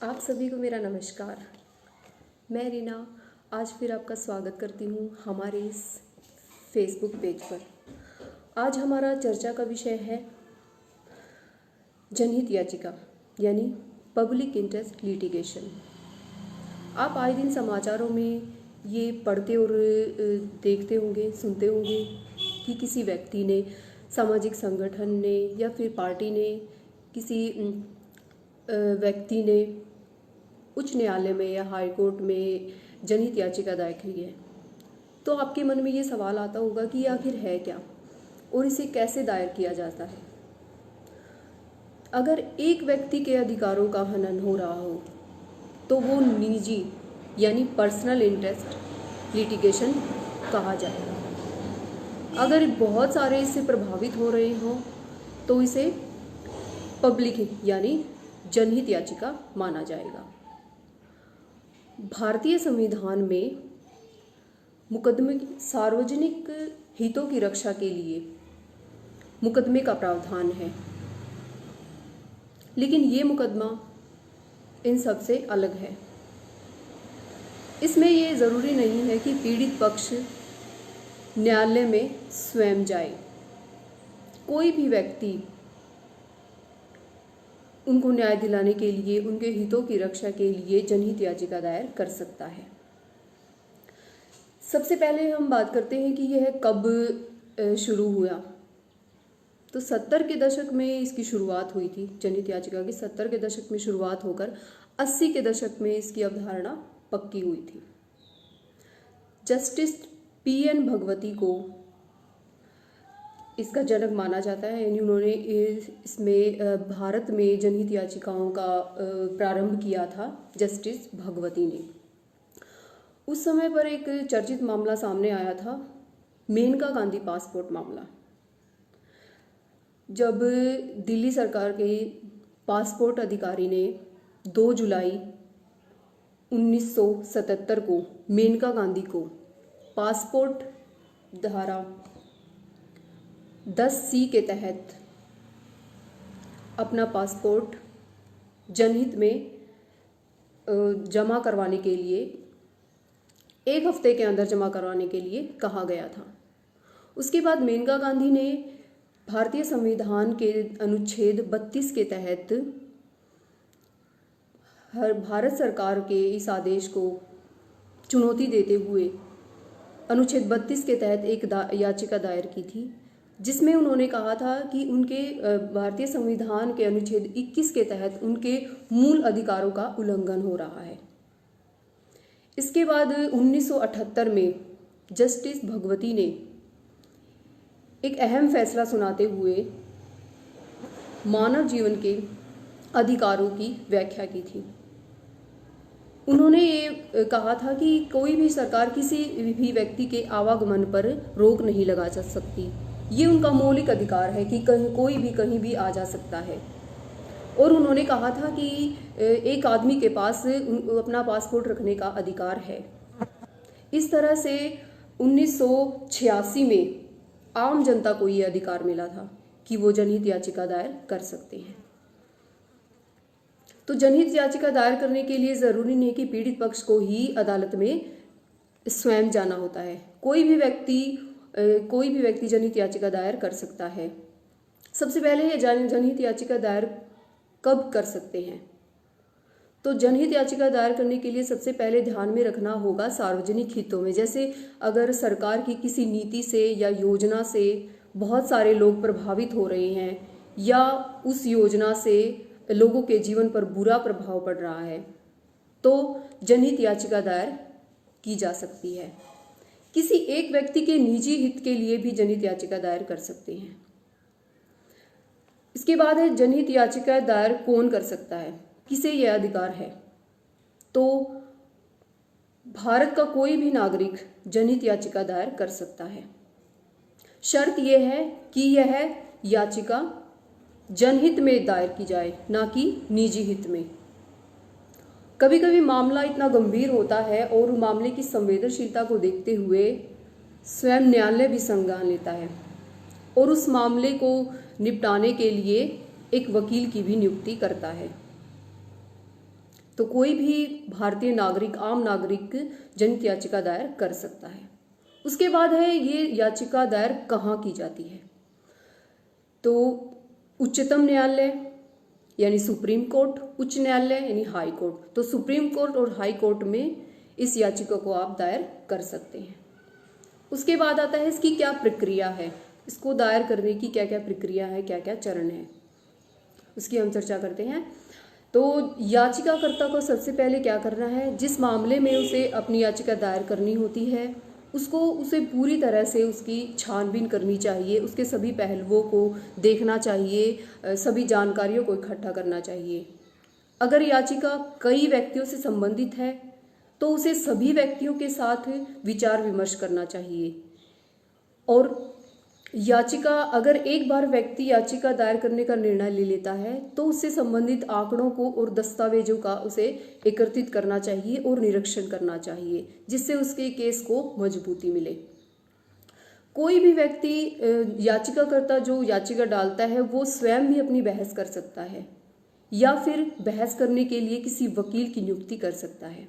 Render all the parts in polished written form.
आप सभी को मेरा नमस्कार। मैं रीना आज फिर आपका स्वागत करती हूँ हमारे इस फेसबुक पेज पर। आज हमारा चर्चा का विषय है जनहित याचिका यानी पब्लिक इंटरेस्ट लिटिगेशन। आप आए दिन समाचारों में ये पढ़ते और देखते होंगे, सुनते होंगे कि किसी व्यक्ति ने, सामाजिक संगठन ने या फिर पार्टी ने, किसी व्यक्ति ने उच्च न्यायालय में या हाई कोर्ट में जनहित याचिका दायर की है। तो आपके मन में ये सवाल आता होगा कि आखिर है क्या और इसे कैसे दायर किया जाता है। अगर एक व्यक्ति के अधिकारों का हनन हो रहा हो तो वो निजी यानी पर्सनल इंटरेस्ट लिटिगेशन कहा जाएगा। अगर बहुत सारे इससे प्रभावित हो रहे हों तो इसे पब्लिक यानी जनहित याचिका माना जाएगा। भारतीय संविधान में मुकदमे सार्वजनिक हितों की रक्षा के लिए मुकदमे का प्रावधान है, लेकिन ये मुकदमा इन सब से अलग है। इसमें ये ज़रूरी नहीं है कि पीड़ित पक्ष न्यायालय में स्वयं जाए। कोई भी व्यक्ति उनको न्याय दिलाने के लिए, उनके हितों की रक्षा के लिए जनहित याचिका दायर कर सकता है। सबसे पहले हम बात करते हैं कि यह कब शुरू हुआ। तो 70 के दशक में इसकी शुरुआत हुई थी। जनहित याचिका की 70 के दशक में शुरुआत होकर 80 के दशक में इसकी अवधारणा पक्की हुई थी। जस्टिस PN भगवती को इसका जनक माना जाता है, यानी उन्होंने इसमें भारत में जनहित याचिकाओं का प्रारंभ किया था जस्टिस भगवती ने। उस समय पर एक चर्चित मामला सामने आया था, मेनका गांधी पासपोर्ट मामला। जब दिल्ली सरकार के पासपोर्ट अधिकारी ने 2 जुलाई 1977 को मेनका गांधी को पासपोर्ट धारा 10C के तहत अपना पासपोर्ट जनहित में जमा करवाने के लिए 1 हफ्ते के अंदर जमा करवाने के लिए कहा गया था। उसके बाद मेनका गांधी ने भारतीय संविधान के अनुच्छेद 32 के तहत भारत सरकार के इस आदेश को चुनौती देते हुए अनुच्छेद 32 के तहत एक याचिका दायर की थी, जिसमें उन्होंने कहा था कि उनके भारतीय संविधान के अनुच्छेद 21 के तहत उनके मूल अधिकारों का उल्लंघन हो रहा है। इसके बाद 1978 में जस्टिस भगवती ने एक अहम फैसला सुनाते हुए मानव जीवन के अधिकारों की व्याख्या की थी। उन्होंने ये कहा था कि कोई भी सरकार किसी भी व्यक्ति के आवागमन पर रोक नहीं लगा सकती। ये उनका मौलिक अधिकार है कि कोई भी कहीं भी आ जा सकता है। और उन्होंने कहा था कि एक आदमी के पास अपना पासपोर्ट रखने का अधिकार है। इस तरह से 1986 में आम जनता को ये अधिकार मिला था कि वो जनहित याचिका दायर कर सकते हैं। तो जनहित याचिका दायर करने के लिए ज़रूरी नहीं कि पीड़ित पक्ष को ही अदालत में स्वयं जाना होता है। कोई भी व्यक्ति जनहित याचिका दायर कर सकता है। सबसे पहले ये जनहित याचिका दायर कब कर सकते हैं। तो जनहित याचिका दायर करने के लिए सबसे पहले ध्यान में रखना होगा सार्वजनिक हितों में। जैसे अगर सरकार की किसी नीति से या योजना से बहुत सारे लोग प्रभावित हो रहे हैं या उस योजना से लोगों के जीवन पर बुरा प्रभाव पड़ रहा है, तो जनहित याचिका दायर की जा सकती है। किसी एक व्यक्ति के निजी हित के लिए भी जनहित याचिका दायर कर सकते हैं। इसके बाद है जनहित याचिका दायर कौन कर सकता है, किसे यह अधिकार है। तो भारत का कोई भी नागरिक जनहित याचिका दायर कर सकता है। शर्त यह है कि यह याचिका जनहित में दायर की जाए, ना कि निजी हित में। कभी कभी मामला इतना गंभीर होता है और मामले की संवेदनशीलता को देखते हुए स्वयं न्यायालय भी संज्ञान लेता है और उस मामले को निपटाने के लिए एक वकील की भी नियुक्ति करता है। तो कोई भी भारतीय नागरिक, आम नागरिक जनहित याचिका दायर कर सकता है। उसके बाद है ये याचिका दायर कहाँ की जाती है। तो उच्चतम न्यायालय यानी सुप्रीम कोर्ट, उच्च न्यायालय यानी हाई कोर्ट। तो सुप्रीम कोर्ट और हाई कोर्ट में इस याचिका को आप दायर कर सकते हैं। उसके बाद आता है इसकी क्या प्रक्रिया है, इसको दायर करने की क्या क्या प्रक्रिया है, क्या क्या चरण है, उसकी हम चर्चा करते हैं। तो याचिकाकर्ता को सबसे पहले क्या करना है, जिस मामले में उसे अपनी याचिका दायर करनी होती है उसे पूरी तरह से उसकी छानबीन करनी चाहिए, उसके सभी पहलुओं को देखना चाहिए, सभी जानकारियों को इकट्ठा करना चाहिए। अगर याचिका कई व्यक्तियों से संबंधित है तो उसे सभी व्यक्तियों के साथ विचार विमर्श करना चाहिए। और याचिका अगर एक बार व्यक्ति याचिका दायर करने का निर्णय ले लेता है तो उससे संबंधित आंकड़ों को और दस्तावेजों का उसे एकत्रित करना चाहिए और निरीक्षण करना चाहिए, जिससे उसके केस को मजबूती मिले। कोई भी व्यक्ति याचिकाकर्ता जो याचिका डालता है वो स्वयं भी अपनी बहस कर सकता है या फिर बहस करने के लिए किसी वकील की नियुक्ति कर सकता है।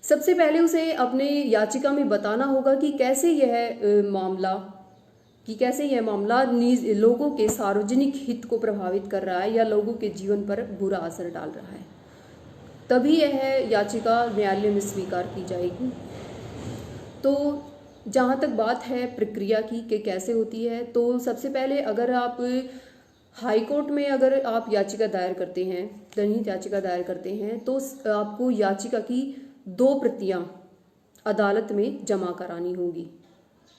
सबसे पहले उसे अपने याचिका में बताना होगा कि कैसे यह मामला लोगों के सार्वजनिक हित को प्रभावित कर रहा है या लोगों के जीवन पर बुरा असर डाल रहा है, तभी यह याचिका न्यायालय में स्वीकार की जाएगी। तो जहाँ तक बात है प्रक्रिया की कि कैसे होती है, तो सबसे पहले अगर आप हाई कोर्ट में अगर आप याचिका दायर करते हैं, जनहित याचिका दायर करते हैं, तो आपको याचिका की 2 प्रतियां अदालत में जमा करानी होगी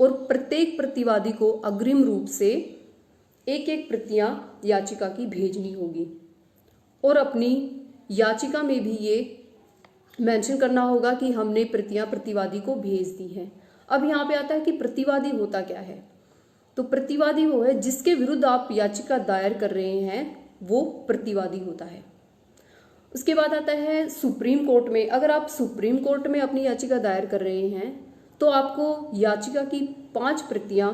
और प्रत्येक प्रतिवादी को अग्रिम रूप से 1-1 प्रतियां याचिका की भेजनी होगी और अपनी याचिका में भी ये मेंशन करना होगा कि हमने प्रतियां प्रतिवादी को भेज दी हैं। अब यहाँ पे आता है कि प्रतिवादी होता क्या है। तो प्रतिवादी वो है जिसके विरुद्ध आप याचिका दायर कर रहे हैं, वो प्रतिवादी होता है। उसके बाद आता है सुप्रीम कोर्ट में। अगर आप सुप्रीम कोर्ट में अपनी याचिका दायर कर रहे हैं तो आपको याचिका की 5 प्रतियां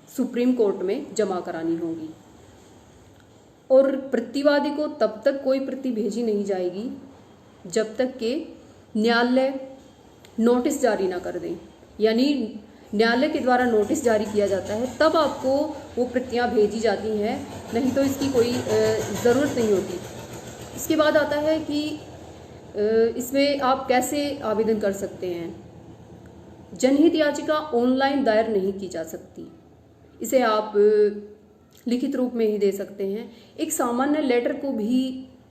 सुप्रीम कोर्ट में जमा करानी होंगी और प्रतिवादी को तब तक कोई प्रति भेजी नहीं जाएगी जब तक कि न्यायालय नोटिस जारी ना कर दें, यानी न्यायालय के द्वारा नोटिस जारी किया जाता है तब आपको वो प्रतियां भेजी जाती हैं, नहीं तो इसकी कोई ज़रूरत नहीं होती। इसके बाद आता है कि इसमें आप कैसे आवेदन कर सकते हैं। जनहित याचिका ऑनलाइन दायर नहीं की जा सकती, इसे आप लिखित रूप में ही दे सकते हैं। एक सामान्य लेटर को भी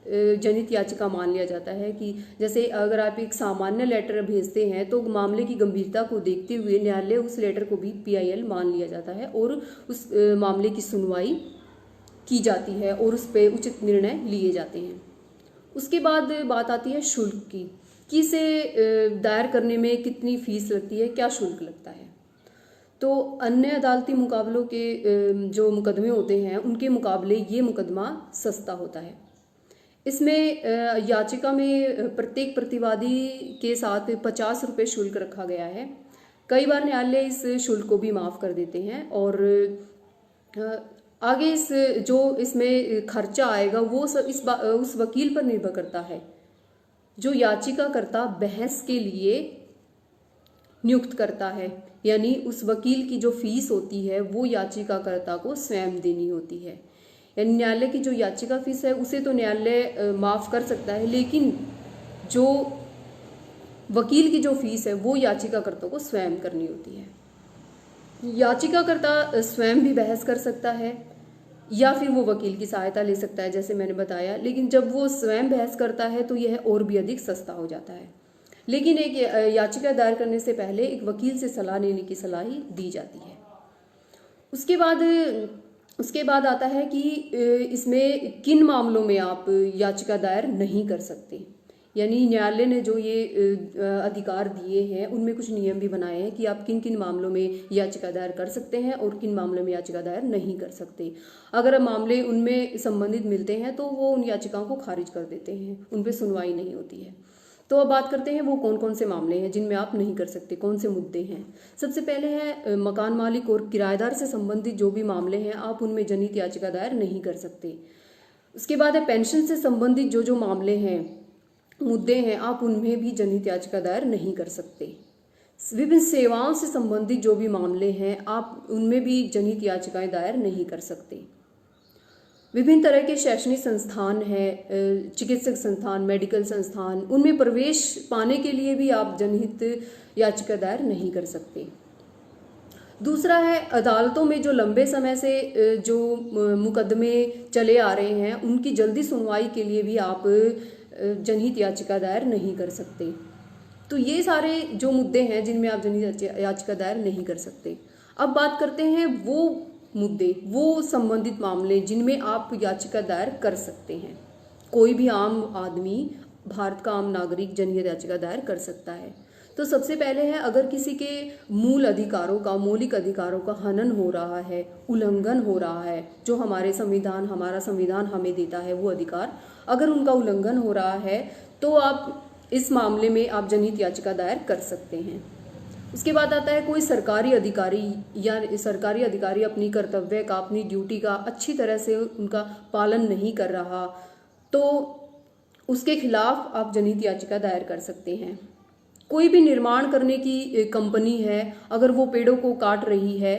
जनहित याचिका मान लिया जाता है कि जैसे अगर आप एक सामान्य लेटर भेजते हैं तो मामले की गंभीरता को देखते हुए न्यायालय उस लेटर को भी PIL मान लिया जाता है और उस मामले की सुनवाई की जाती है और उस पर उचित निर्णय लिए जाते हैं। उसके बाद बात आती है शुल्क की कि इसे दायर करने में कितनी फीस लगती है, क्या शुल्क लगता है। तो अन्य अदालती मुकाबलों के जो मुकदमे होते हैं उनके मुकाबले ये मुकदमा सस्ता होता है। इसमें याचिका में प्रत्येक प्रतिवादी के साथ 50 रुपये शुल्क रखा गया है। कई बार न्यायालय इस शुल्क को भी माफ़ कर देते हैं और आगे इसमें खर्चा आएगा वो उस वकील पर निर्भर करता है जो याचिकाकर्ता बहस के लिए नियुक्त करता है, यानी उस वकील की जो फीस होती है वो याचिकाकर्ता को स्वयं देनी होती है। यानी न्यायालय की जो याचिका फीस है उसे तो न्यायालय माफ़ कर सकता है, लेकिन जो वकील की जो फीस है वो याचिकाकर्ता को स्वयं करनी होती है। याचिकाकर्ता स्वयं भी बहस कर सकता है या फिर वो वकील की सहायता ले सकता है, जैसे मैंने बताया, लेकिन जब वो स्वयं बहस करता है तो यह और भी अधिक सस्ता हो जाता है। लेकिन एक याचिका दायर करने से पहले एक वकील से सलाह लेने की सलाह ही दी जाती है। उसके बाद आता है कि इसमें किन मामलों में आप याचिका दायर नहीं कर सकते, यानी न्यायालय ने जो ये अधिकार दिए हैं उनमें कुछ नियम भी बनाए हैं कि आप किन किन मामलों में याचिका दायर कर सकते हैं और किन मामलों में याचिका दायर नहीं कर सकते। अगर मामले उनमें संबंधित मिलते हैं तो वो उन याचिकाओं को खारिज कर देते हैं, उन पर सुनवाई नहीं होती है। तो अब बात करते हैं वो कौन कौन से मामले हैं जिनमें आप नहीं कर सकते, कौन से मुद्दे हैं। सबसे पहले है मकान मालिक और किराएदार से संबंधित जो भी मामले हैं आप उनमें जनहित याचिका दायर नहीं कर सकते। उसके बाद है पेंशन से संबंधित जो मामले हैं मुद्दे हैं आप उनमें भी जनहित याचिका दायर नहीं कर सकते। विभिन्न सेवाओं से संबंधित जो भी मामले हैं आप उनमें भी जनहित याचिकाएं दायर नहीं कर सकते। विभिन्न तरह के शैक्षणिक संस्थान हैं, चिकित्सक संस्थान, मेडिकल संस्थान, उनमें प्रवेश पाने के लिए भी आप जनहित याचिका दायर नहीं कर सकते। दूसरा है अदालतों में जो लंबे समय से जो मुकदमे चले आ रहे हैं उनकी जल्दी सुनवाई के लिए भी आप जनहित याचिका दायर नहीं कर सकते। तो ये सारे जो मुद्दे हैं जिनमें आप जनहित याचिका दायर नहीं कर सकते। अब बात करते हैं वो मुद्दे, वो संबंधित मामले जिनमें आप याचिका दायर कर सकते हैं। कोई भी आम आदमी, भारत का आम नागरिक जनहित याचिका दायर कर सकता है। तो सबसे पहले है अगर किसी के मूल अधिकारों का, मौलिक अधिकारों का हनन हो रहा है, उल्लंघन हो रहा है, जो हमारा संविधान हमें देता है वो अधिकार, अगर उनका उल्लंघन हो रहा है तो आप इस मामले में आप जनहित याचिका दायर कर सकते हैं। उसके बाद आता है कोई सरकारी अधिकारी अपनी कर्तव्य का, अपनी ड्यूटी का अच्छी तरह से उनका पालन नहीं कर रहा तो उसके खिलाफ आप जनहित याचिका दायर कर सकते हैं। कोई भी निर्माण करने की कंपनी है, अगर वो पेड़ों को काट रही है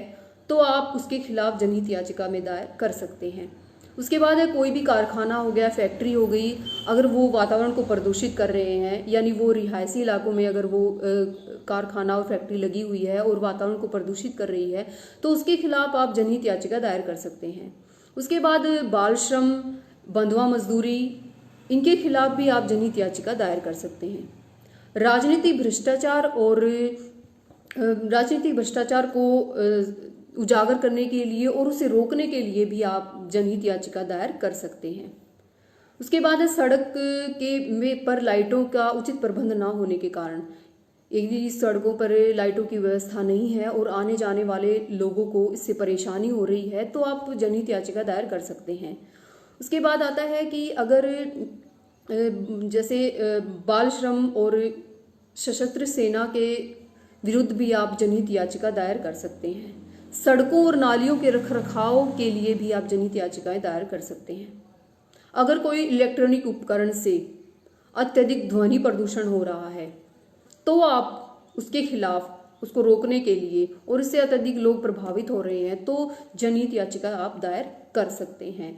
तो आप उसके खिलाफ जनहित याचिका में दायर कर सकते हैं। उसके बाद है कोई भी कारखाना हो गया, फैक्ट्री हो गई, अगर वो वातावरण को प्रदूषित कर रहे हैं, यानी वो रिहायशी इलाकों में अगर वो कारखाना और फैक्ट्री लगी हुई है और वातावरण को प्रदूषित कर रही है तो उसके खिलाफ आप जनहित याचिका दायर कर सकते हैं। उसके बाद बाल श्रम, बंधुआ मजदूरी, इनके खिलाफ भी आप जनहित याचिका दायर कर सकते हैं। राजनीतिक भ्रष्टाचार को उजागर करने के लिए और उसे रोकने के लिए भी आप जनहित याचिका दायर कर सकते हैं। उसके बाद है सड़क पर लाइटों का उचित प्रबंध ना होने के कारण, यदि सड़कों पर लाइटों की व्यवस्था नहीं है और आने जाने वाले लोगों को इससे परेशानी हो रही है तो आप जनहित याचिका दायर कर सकते हैं। उसके बाद आता है कि अगर जैसे बाल श्रम और सशस्त्र सेना के विरुद्ध भी आप जनहित याचिका दायर कर सकते हैं। सड़कों और नालियों के रखरखाव के लिए भी आप जनहित याचिकाएं दायर कर सकते हैं। अगर कोई इलेक्ट्रॉनिक उपकरण से अत्यधिक ध्वनि प्रदूषण हो रहा है तो आप उसके खिलाफ, उसको रोकने के लिए, और इससे अत्यधिक लोग प्रभावित हो रहे हैं तो जनहित याचिका आप दायर कर सकते हैं।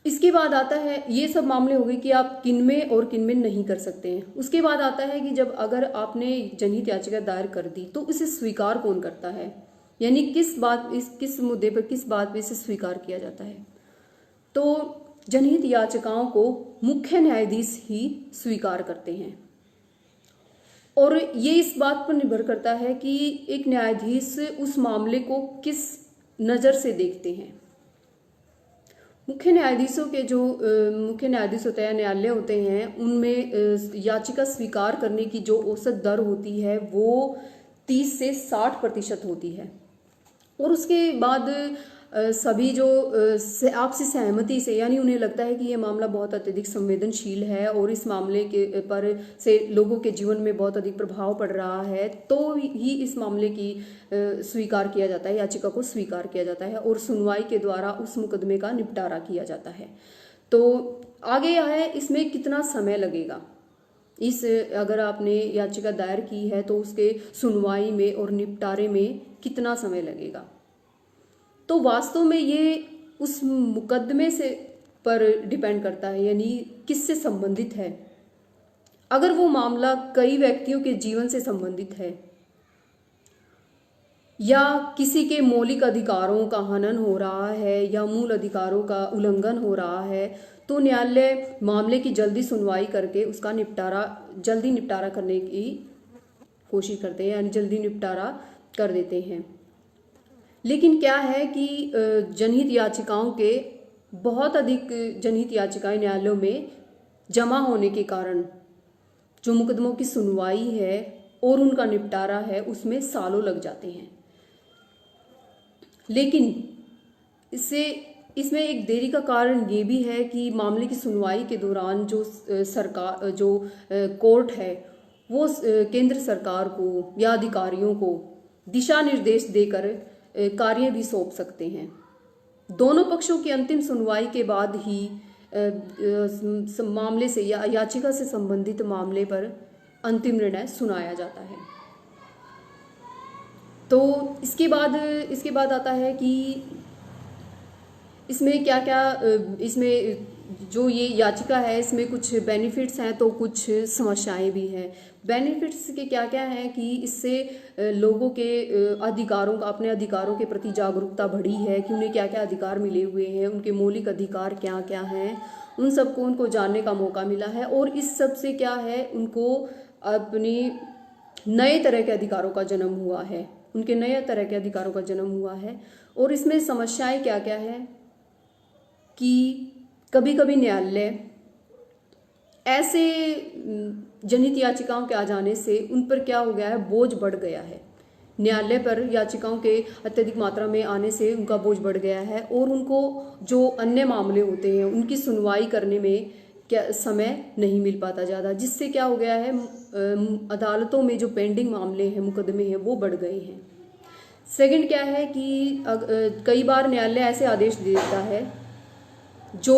इसके बाद आता है, ये सब मामले हो गए कि आप किनमें और किनमें नहीं कर सकते हैं। उसके बाद आता है कि जब अगर आपने जनहित याचिका दायर कर दी तो इसे स्वीकार कौन करता है, यानी किस मुद्दे पर, किस बात पर इसे स्वीकार किया जाता है। तो जनहित याचिकाओं को मुख्य न्यायाधीश ही स्वीकार करते हैं और ये इस बात पर निर्भर करता है कि एक न्यायाधीश उस मामले को किस नज़र से देखते हैं। मुख्य न्यायाधीश होते हैं, न्यायालय होते हैं, उनमें याचिका स्वीकार करने की जो औसत दर होती है वो 30 से 60% होती है और उसके बाद सभी जो आपसी सहमति से, यानी उन्हें लगता है कि ये मामला बहुत अत्यधिक संवेदनशील है और इस मामले के पर से लोगों के जीवन में बहुत अधिक प्रभाव पड़ रहा है तो ही इस मामले की स्वीकार किया जाता है, याचिका को स्वीकार किया जाता है और सुनवाई के द्वारा उस मुकदमे का निपटारा किया जाता है। तो आगे यह है इसमें कितना समय लगेगा। अगर आपने याचिका दायर की है तो उसके सुनवाई में और निपटारे में कितना समय लगेगा। तो वास्तव में ये उस मुकदमे पर डिपेंड करता है, यानी किससे संबंधित है। अगर वो मामला कई व्यक्तियों के जीवन से संबंधित है या किसी के मौलिक अधिकारों का हनन हो रहा है या मूल अधिकारों का उल्लंघन हो रहा है तो न्यायालय मामले की जल्दी सुनवाई करके उसका जल्दी निपटारा करने की कोशिश करते हैं, यानी जल्दी निपटारा कर देते हैं। लेकिन क्या है कि जनहित याचिकाओं के बहुत अधिक जनहित याचिकाएं न्यायालयों में जमा होने के कारण जो मुकदमों की सुनवाई है और उनका निपटारा है उसमें सालों लग जाते हैं। लेकिन इसमें एक देरी का कारण ये भी है कि मामले की सुनवाई के दौरान जो कोर्ट है वो केंद्र सरकार को या अधिकारियों को दिशा निर्देश देकर कार्य भी सौंप सकते हैं। दोनों पक्षों की अंतिम सुनवाई के बाद ही मामले से या याचिका से संबंधित मामले पर अंतिम निर्णय सुनाया जाता है। तो इसके बाद आता है कि इसमें क्या क्या, इसमें जो ये याचिका है इसमें कुछ बेनिफिट्स हैं तो कुछ समस्याएं भी हैं। बेनिफिट्स के क्या क्या हैं कि इससे लोगों के अधिकारों का, अपने अधिकारों के प्रति जागरूकता बढ़ी है कि उन्हें क्या क्या अधिकार मिले हुए हैं, उनके मौलिक अधिकार क्या क्या हैं, उन सबको उनको जानने का मौका मिला है। और इस सब से क्या है, उनको अपनी नए तरह के अधिकारों का जन्म हुआ है, उनके नए तरह के अधिकारों का जन्म हुआ है। और इसमें समस्याएं क्या क्या है कि कभी कभी न्यायालय ऐसे जनहित याचिकाओं के आ जाने से उन पर क्या हो गया है, बोझ बढ़ गया है। न्यायालय पर याचिकाओं के अत्यधिक मात्रा में आने से उनका बोझ बढ़ गया है और उनको जो अन्य मामले होते हैं उनकी सुनवाई करने में क्या समय नहीं मिल पाता ज़्यादा, जिससे क्या हो गया है, अदालतों में जो पेंडिंग मामले हैं, मुकदमे हैं, वो बढ़ गए हैं। सेकंड क्या है कि कई बार न्यायालय ऐसे आदेश दे देता है जो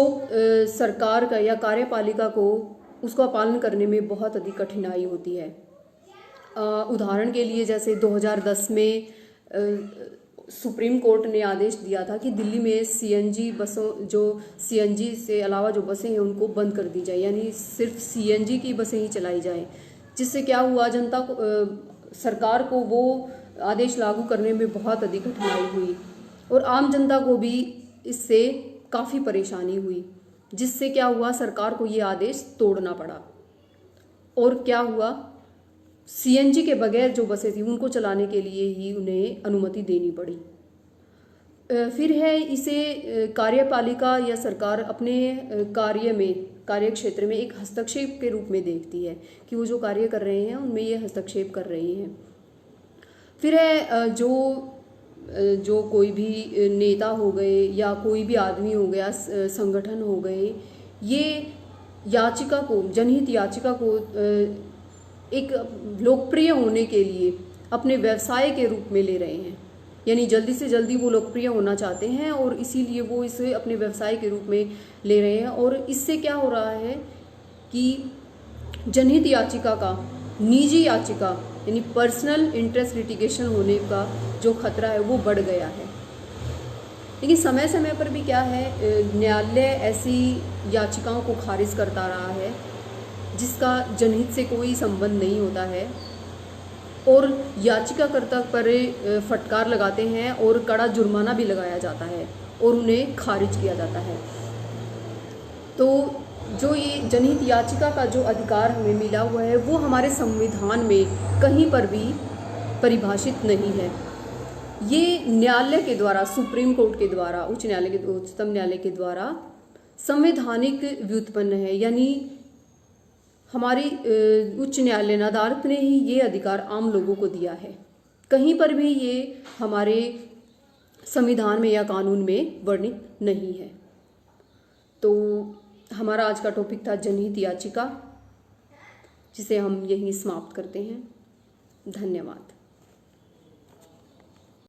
सरकार का या कार्यपालिका को उसका पालन करने में बहुत अधिक कठिनाई होती है। उदाहरण के लिए जैसे 2010 में सुप्रीम कोर्ट ने आदेश दिया था कि दिल्ली में सीएनजी बसों, जो सीएनजी से अलावा जो बसें हैं उनको बंद कर दी जाए, यानी सिर्फ सीएनजी की बसें ही चलाई जाएं। जिससे क्या हुआ, जनता को, सरकार को वो आदेश लागू करने में बहुत अधिक कठिनाई हुई और आम जनता को भी इससे काफ़ी परेशानी हुई, जिससे क्या हुआ, सरकार को ये आदेश तोड़ना पड़ा। और क्या हुआ, सीएनजी के बगैर जो बसें थी उनको चलाने के लिए ही उन्हें अनुमति देनी पड़ी। फिर है, इसे कार्यपालिका या सरकार अपने कार्य क्षेत्र में एक हस्तक्षेप के रूप में देखती है कि वो जो कार्य कर रहे हैं उनमें ये हस्तक्षेप कर रहे हैं। फिर है, जो कोई भी नेता हो गए या कोई भी आदमी हो गया, संगठन हो गए, ये याचिका को, जनहित याचिका को एक लोकप्रिय होने के लिए अपने व्यवसाय के रूप में ले रहे हैं, यानी जल्दी से जल्दी वो लोकप्रिय होना चाहते हैं और इसीलिए वो इसे अपने व्यवसाय के रूप में ले रहे हैं। और इससे क्या हो रहा है कि जनहित याचिका का निजी याचिका यानी पर्सनल इंटरेस्ट लिटिगेशन होने का जो खतरा है वो बढ़ गया है। लेकिन समय समय पर भी क्या है, न्यायालय ऐसी याचिकाओं को खारिज करता रहा है जिसका जनहित से कोई संबंध नहीं होता है और याचिकाकर्ता पर फटकार लगाते हैं और कड़ा जुर्माना भी लगाया जाता है और उन्हें खारिज किया जाता है। तो जो ये जनहित याचिका का जो अधिकार हमें मिला हुआ है वो हमारे संविधान में कहीं पर भी परिभाषित नहीं है। ये न्यायालय के द्वारा, सुप्रीम कोर्ट के द्वारा, उच्चतम न्यायालय के द्वारा संवैधानिक व्युत्पन्न है, यानी हमारी उच्च न्यायालय अदालत ने ही ये अधिकार आम लोगों को दिया है। कहीं पर भी ये हमारे संविधान में या कानून में वर्णित नहीं है। तो हमारा आज का टॉपिक था जनहित याचिका, जिसे हम यहीं समाप्त करते हैं। धन्यवाद।